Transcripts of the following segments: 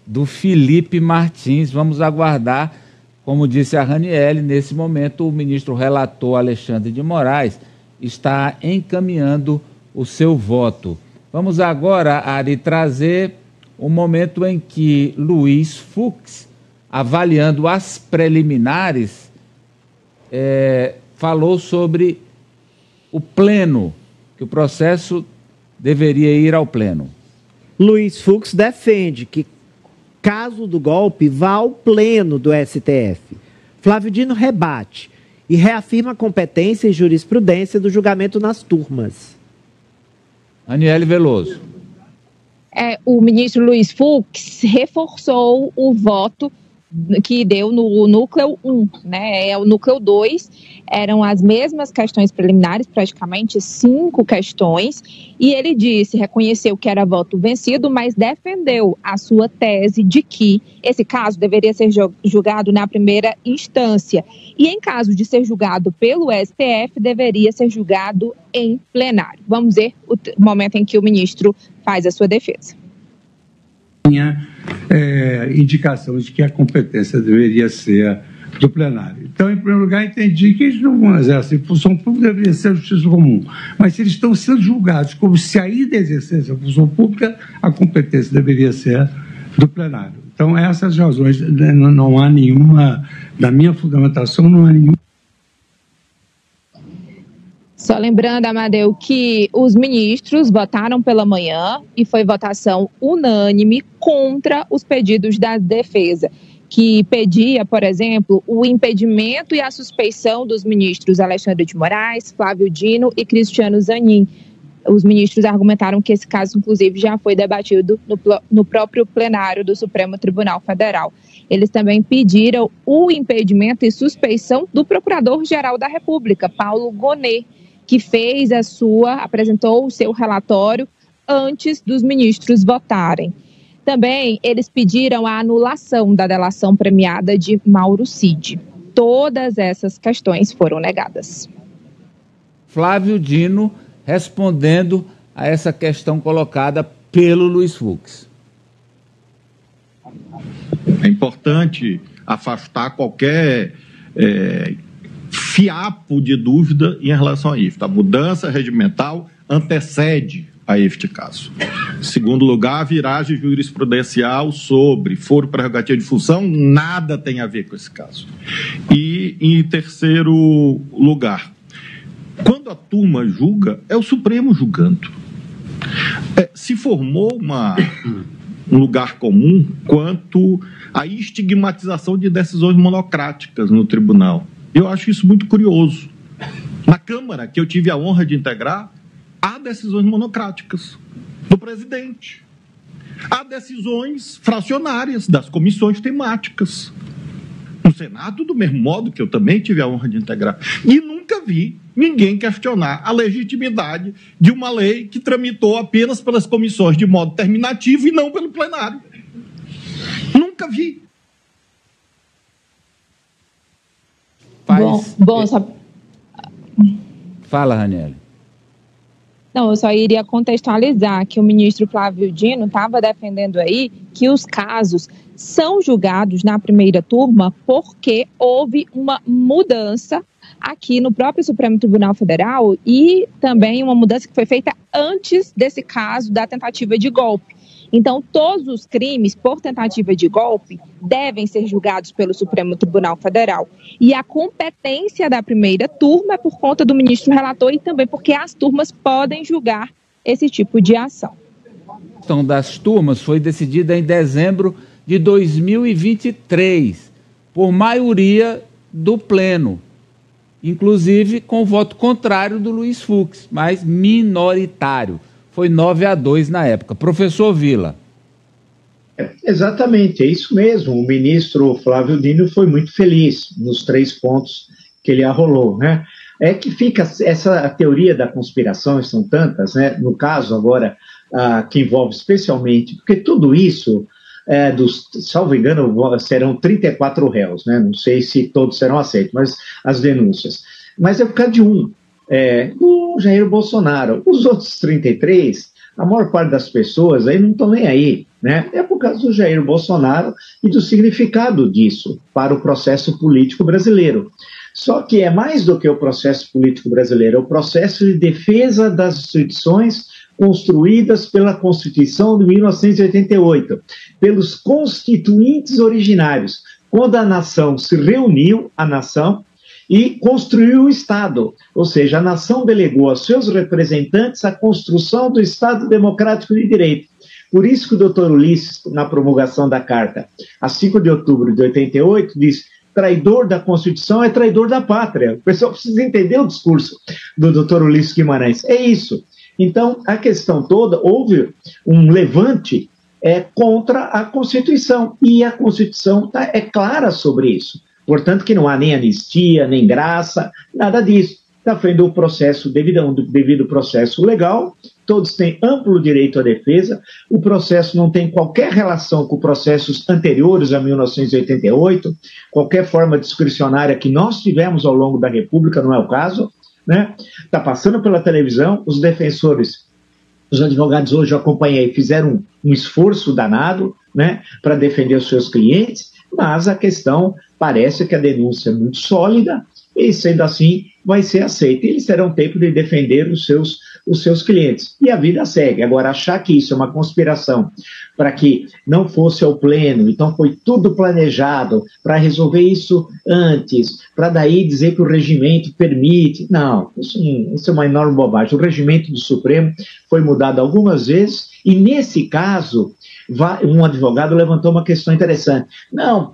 do Felipe Martins. Vamos aguardar, como disse a Raniele, nesse momento o ministro relator Alexandre de Moraes está encaminhando o seu voto. Vamos agora, Ari, trazer o momento em que Luiz Fux, avaliando as preliminares, falou sobre o pleno, que o processo deveria ir ao pleno. Luiz Fux defende que, caso do golpe, vá ao pleno do STF. Flávio Dino rebate e reafirma a competência e jurisprudência do julgamento nas turmas. Aniele Veloso. O ministro Luiz Fux reforçou o voto que deu no núcleo 1, né? O núcleo 2 eram as mesmas questões preliminares, praticamente 5 questões, e ele reconheceu que era voto vencido, mas defendeu a sua tese de que esse caso deveria ser julgado na primeira instância, e em caso de ser julgado pelo STF, deveria ser julgado em plenário. Vamos ver o momento em que o ministro faz a sua defesa. Tinha indicação de que a competência deveria ser do plenário. Então, em primeiro lugar, entendi que eles não vão exercer função pública, deveria ser a justiça comum. Mas se eles estão sendo julgados como se ainda exercessem a função pública, a competência deveria ser do plenário. Então, essas razões, não há nenhuma, da minha fundamentação, não há nenhuma. Só lembrando, Amadeu, que os ministros votaram pela manhã e foi votação unânime contra os pedidos da defesa, que pedia, por exemplo, o impedimento e a suspeição dos ministros Alexandre de Moraes, Flávio Dino e Cristiano Zanin. Os ministros argumentaram que esse caso, inclusive, já foi debatido no próprio plenário do Supremo Tribunal Federal. Eles também pediram o impedimento e suspeição do Procurador-Geral da República, Paulo Gonet, que apresentou o seu relatório antes dos ministros votarem. Também eles pediram a anulação da delação premiada de Mauro Cid. Todas essas questões foram negadas. Flávio Dino respondendo a essa questão colocada pelo Luiz Fux. É importante afastar qualquer fiapo de dúvida em relação a IFT. A mudança regimental antecede a este caso. Em segundo lugar, a viragem jurisprudencial sobre foro prerrogativo de função nada tem a ver com esse caso. E, em terceiro lugar, quando a turma julga, é o Supremo julgando. Se formou um lugar comum quanto à estigmatização de decisões monocráticas no tribunal. Eu acho isso muito curioso. Na Câmara, que eu tive a honra de integrar, há decisões monocráticas do presidente. Há decisões fracionárias das comissões temáticas. No Senado, do mesmo modo que eu também tive a honra de integrar. E nunca vi ninguém questionar a legitimidade de uma lei que tramitou apenas pelas comissões de modo terminativo e não pelo plenário. Nunca vi. Fala, Raniele. Não, eu só iria contextualizar que o ministro Flávio Dino estava defendendo aí que os casos são julgados na primeira turma porque houve uma mudança aqui no próprio Supremo Tribunal Federal e também uma mudança que foi feita antes desse caso da tentativa de golpe. Então, todos os crimes por tentativa de golpe devem ser julgados pelo Supremo Tribunal Federal. E a competência da primeira turma é por conta do ministro relator e também porque as turmas podem julgar esse tipo de ação. A questão das turmas foi decidida em dezembro de 2023, por maioria do Pleno, inclusive com o voto contrário do Luiz Fux, mas minoritário. Foi 9-2 na época. Professor Vila. Exatamente, é isso mesmo. O ministro Flávio Dino foi muito feliz nos 3 pontos que ele arrolou, né? É que fica essa teoria da conspiração, são tantas, né? No caso agora, que envolve especialmente, porque tudo isso, salvo engano, serão 34 réus, né? Não sei se todos serão aceitos, mas as denúncias. Mas é por causa de o Jair Bolsonaro. Os outros 33 A maior parte das pessoas aí não estão nem aí, né? É por causa do Jair Bolsonaro e do significado disso para o processo político brasileiro. Só que é mais do que o processo político brasileiro, é o processo de defesa das instituições construídas pela Constituição de 1988, pelos constituintes originários, quando a nação se reuniu, e construiu o Estado, ou seja, a nação delegou aos seus representantes a construção do Estado democrático de direito. Por isso que o doutor Ulisses, na promulgação da Carta, a 5 de outubro de 88, diz: traidor da Constituição é traidor da pátria. O pessoal precisa entender o discurso do doutor Ulisses Guimarães. É isso. Então, a questão toda, houve um levante contra a Constituição, e a Constituição é clara sobre isso. Portanto, que não há nem anistia, nem graça, nada disso. Está frente ao processo, devido processo legal, todos têm amplo direito à defesa, o processo não tem qualquer relação com processos anteriores a 1988, qualquer forma discricionária que nós tivemos ao longo da República, não é o caso, né? Está passando pela televisão, os defensores, os advogados hoje eu acompanhei, fizeram um esforço danado, né, para defender os seus clientes, mas a questão parece que a denúncia é muito sólida e, sendo assim, vai ser aceita. Eles terão tempo de defender os seus clientes. E a vida segue. Agora, achar que isso é uma conspiração para que não fosse ao pleno, então foi tudo planejado para resolver isso antes, para daí dizer que o regimento permite. Não, isso é uma enorme bobagem. O regimento do Supremo foi mudado algumas vezes e, nesse caso, um advogado levantou uma questão interessante. Não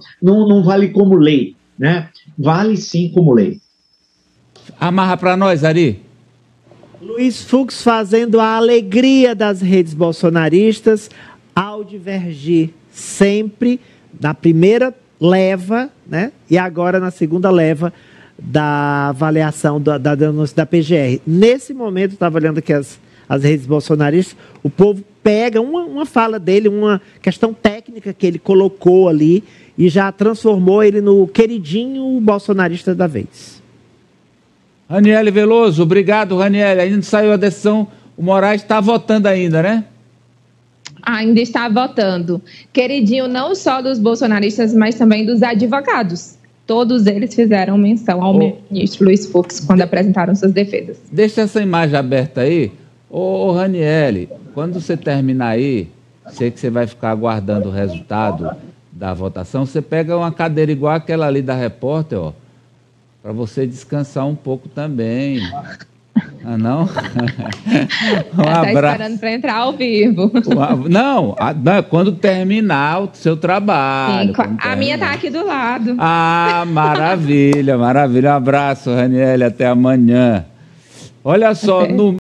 vale como lei, né? Vale sim como lei. Amarra para nós, Ari. Luiz Fux fazendo a alegria das redes bolsonaristas ao divergir sempre na primeira leva, né? E agora na segunda leva da avaliação da denúncia da PGR. Nesse momento, estava olhando aqui as redes bolsonaristas, o povo pega uma fala dele, uma questão técnica que ele colocou ali e já transformou ele no queridinho bolsonarista da vez. Raniele Veloso, obrigado, Raniele. Ainda não saiu a decisão, o Moraes está votando ainda, né? Ainda está votando. Queridinho não só dos bolsonaristas, mas também dos advogados. Todos eles fizeram menção ao ministro Luiz Fux quando apresentaram suas defesas. Deixa essa imagem aberta aí. Ô Raniele, quando você terminar aí, sei que você vai ficar aguardando o resultado da votação, você pega uma cadeira igual aquela ali da repórter, ó, para você descansar um pouco também. Ah, não? Um abraço. Está esperando para entrar ao vivo. Não, quando terminar o seu trabalho. Sim, a minha está aqui do lado. Ah, maravilha, maravilha. Um abraço, Raniele, até amanhã. Olha só, no